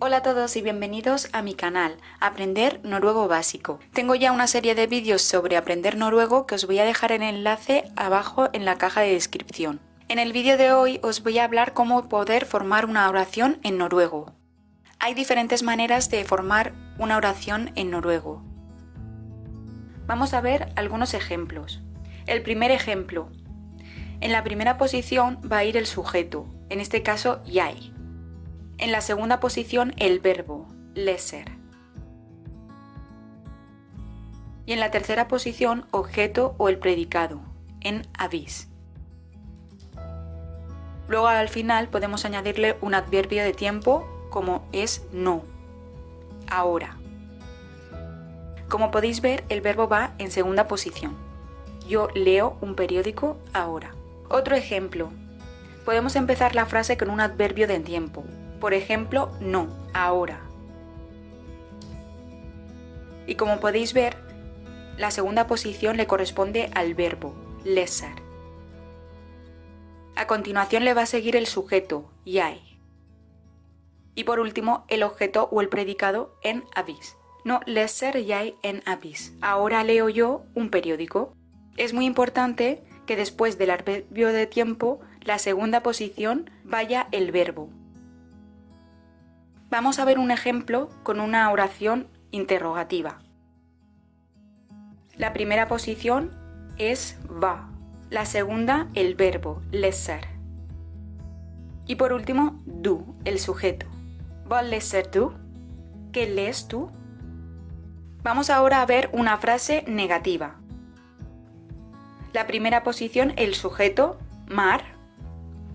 Hola a todos y bienvenidos a mi canal, Aprender Noruego Básico. Tengo ya una serie de vídeos sobre aprender noruego que os voy a dejar el enlace abajo en la caja de descripción. En el vídeo de hoy os voy a hablar cómo poder formar una oración en noruego. Hay diferentes maneras de formar una oración en noruego. Vamos a ver algunos ejemplos. El primer ejemplo. En la primera posición va a ir el sujeto, en este caso jeg. En la segunda posición el verbo, leser. Y en la tercera posición objeto o el predicado, en avis. Luego al final podemos añadirle un adverbio de tiempo como es no, ahora. Como podéis ver, el verbo va en segunda posición. Yo leo un periódico ahora. Otro ejemplo. Podemos empezar la frase con un adverbio de tiempo. Por ejemplo, no, ahora. Y como podéis ver, la segunda posición le corresponde al verbo, leser. A continuación le va a seguir el sujeto, jeg. Y por último, el objeto o el predicado en avis. No leser jeg en avis. Ahora leo yo un periódico. Es muy importante que después del adverbio de tiempo, la segunda posición vaya el verbo. Vamos a ver un ejemplo con una oración interrogativa. La primera posición es va, la segunda el verbo, leser. Y por último, du, el sujeto. ¿Va leser du? ¿Qué lees tú? Vamos ahora a ver una frase negativa. La primera posición el sujeto, mar,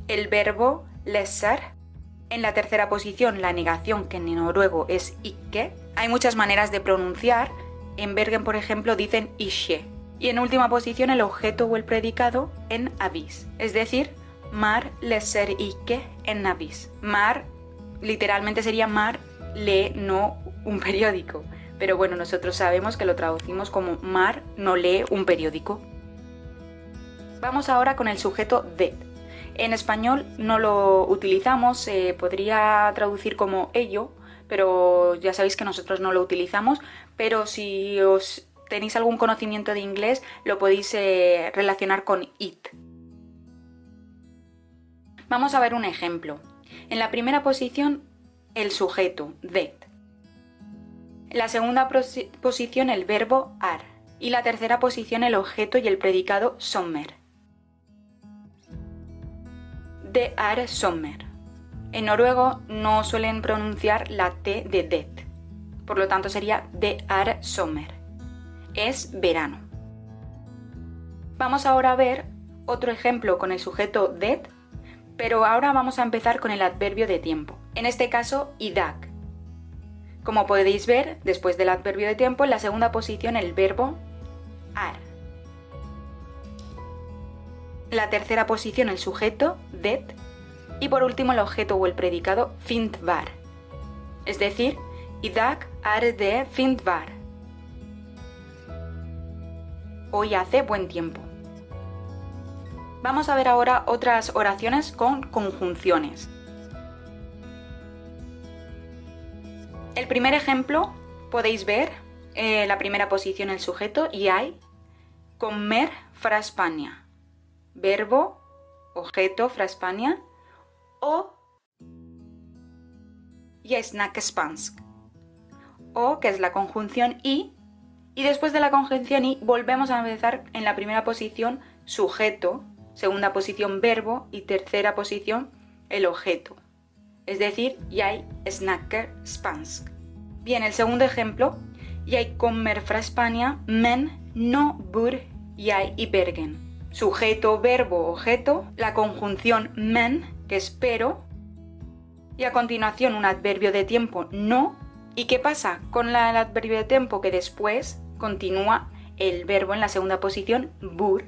el verbo, leser. En la tercera posición, la negación, que en noruego es ikke. Hay muchas maneras de pronunciar. En Bergen, por ejemplo, dicen ikke. Y en última posición, el objeto o el predicado en avis. Es decir, mar leser ikke en avis. Mar, literalmente sería mar lee no un periódico. Pero bueno, nosotros sabemos que lo traducimos como mar no lee un periódico. Vamos ahora con el sujeto det. En español no lo utilizamos, se podría traducir como ello, pero ya sabéis que nosotros no lo utilizamos, pero si os tenéis algún conocimiento de inglés lo podéis relacionar con it. Vamos a ver un ejemplo. En la primera posición el sujeto, det. En la segunda posición el verbo ar. Y la tercera posición el objeto y el predicado sommer. Det er sommer. En noruego no suelen pronunciar la T de det. Por lo tanto sería det er sommer. Es verano. Vamos ahora a ver otro ejemplo con el sujeto det, pero ahora vamos a empezar con el adverbio de tiempo. En este caso, i dag. Como podéis ver, después del adverbio de tiempo, en la segunda posición el verbo ar. En la tercera posición el sujeto, det, y por último el objeto o el predicado, fint var. Es decir, i dag er det fint var. Hoy hace buen tiempo. Vamos a ver ahora otras oraciones con conjunciones. El primer ejemplo, podéis ver la primera posición el sujeto, jeg, kommer fra Spania. Verbo, objeto, fra Spania, o jeg snakker spansk. O, que es la conjunción y después de la conjunción y volvemos a empezar en la primera posición sujeto, segunda posición verbo y tercera posición el objeto. Es decir, jeg snakker spansk. Bien, el segundo ejemplo, jeg kommer fra Spania, men no bor jeg i Bergen. Sujeto, verbo, objeto, la conjunción men, que es pero, y a continuación un adverbio de tiempo no. ¿Y qué pasa con el adverbio de tiempo? Que después continúa el verbo en la segunda posición, bor.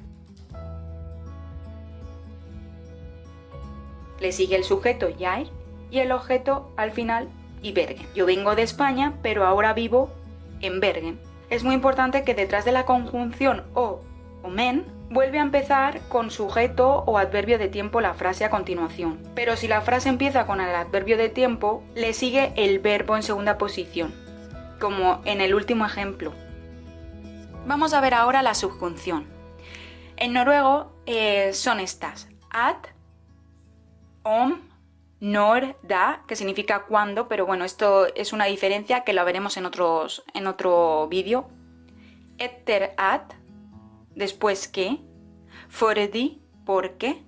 Le sigue el sujeto, jeg, y el objeto al final, i Bergen. Yo vengo de España, pero ahora vivo en Bergen. Es muy importante que detrás de la conjunción o o men, vuelve a empezar con sujeto o adverbio de tiempo la frase a continuación. Pero si la frase empieza con el adverbio de tiempo, le sigue el verbo en segunda posición, como en el último ejemplo. Vamos a ver ahora la subjunción. En noruego son estas: at, om, når, da, que significa cuando, pero bueno, esto es una diferencia que la veremos en otro vídeo. Etter at, después que, fordi, porque,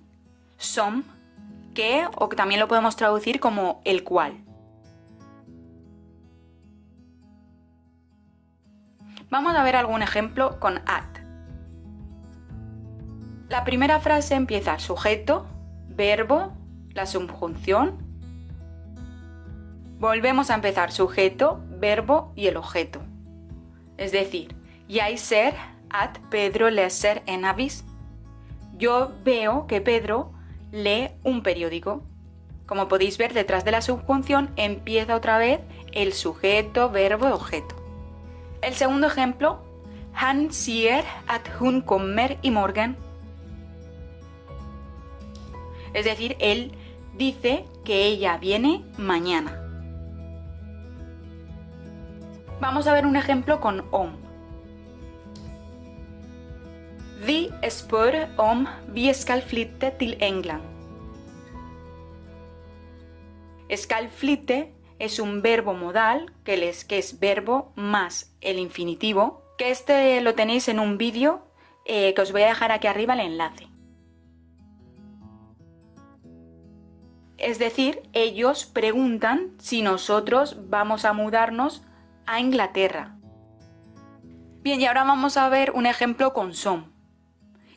som, que, o que también lo podemos traducir como el cual. Vamos a ver algún ejemplo con at. La primera frase empieza sujeto, verbo, la subjunción. Volvemos a empezar sujeto, verbo y el objeto. Es decir, jeg ser at Pedro leser en avis. Yo veo que Pedro lee un periódico. Como podéis ver, detrás de la subjunción empieza otra vez el sujeto, verbo y objeto. El segundo ejemplo, han sier at hun kommer i morgen. Es decir, él dice que ella viene mañana. Vamos a ver un ejemplo con om. Vi spør om vi skal flytte til England. Skal flytte es un verbo modal, que es verbo más el infinitivo, que este lo tenéis en un vídeo que os voy a dejar aquí arriba el enlace. Es decir, ellos preguntan si nosotros vamos a mudarnos a Inglaterra. Bien, y ahora vamos a ver un ejemplo con som,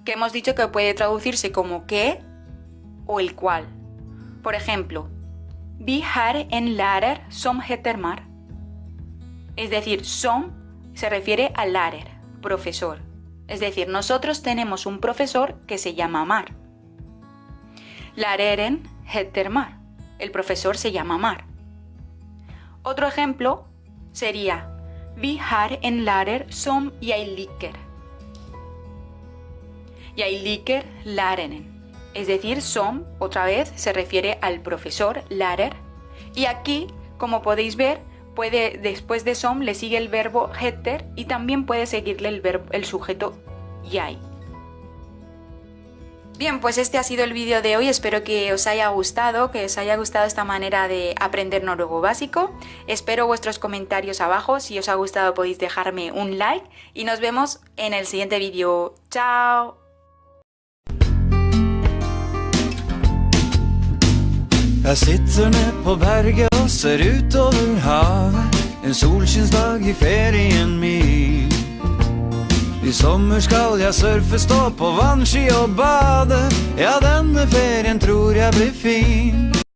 que hemos dicho que puede traducirse como que o el cual. Por ejemplo, vi har en lærer som heter Mar. Es decir, som se refiere al lærer, profesor. Es decir, nosotros tenemos un profesor que se llama Mar. Læreren heter Mar. El profesor se llama Mar. Otro ejemplo sería vi har en lærer som jeg liker. Jeg liker læreren. Es decir, som, otra vez, se refiere al profesor, lærer. Y aquí, como podéis ver, después de som le sigue el verbo heter y también puede seguirle el sujeto jeg. Bien, pues este ha sido el vídeo de hoy, espero que os haya gustado, esta manera de aprender noruego básico. Espero vuestros comentarios abajo, si os ha gustado podéis dejarme un like y nos vemos en el siguiente vídeo. ¡Chao! Jeg sitter ned på berget og ser utover havet, en solskinnsdag i ferien min. I sommer skal jeg surfe, stå på vannski og bade, ja, denne ferien tror jeg blir fin.